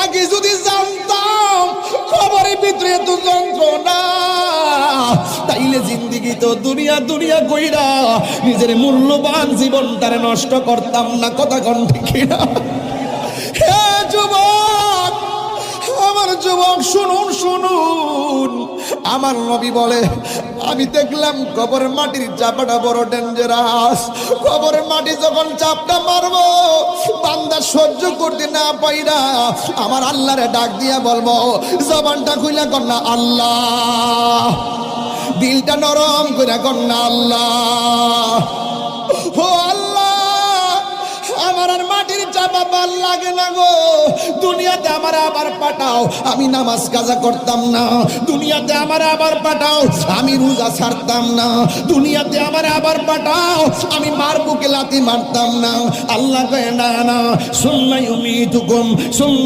আগে যদি জানতাম কবরের ভিতরে এত যন্ত্রণা, তাইলে জিন্দিগি তো দুনিয়া দুনিয়া কইরা নিজের মূল্যবান জীবনটারে নষ্ট করতাম না। কথা কোন ঠিক না? হে যুবক, আমার যুবক শুনুন শুনুন, আমার নবী বলে আমি দেখলাম কবরের মাটির চাপাটা বড় ডেঞ্জারাস। কবরের মাটি যখন চাপটা মারবো, বান্দা সহ্য করতে না পাইরা আমার আল্লাহরে ডাক দিয়া বলবো, জবানটা খুইলা কন্যা আল্লাহ, দিলটা নরম করে কন্যা আল্লাহ। ও আল্লাহ, আমার আর মাটির চাপা ভাল লাগে না গো, দুনিয়াতে আমার আবার পাঠাও, আমি নামাজ কাজা করতাম না। দুনিয়াতে আমার আবার পাঠাও, আমি রোজা ছাড়তাম না। দুনিয়াতে আমার আবার পাঠাও, আমি মার বুকে লাথি মারতাম না। আল্লাহ কয় না না, সুম্মা ইউমিতুকুম সুম্মা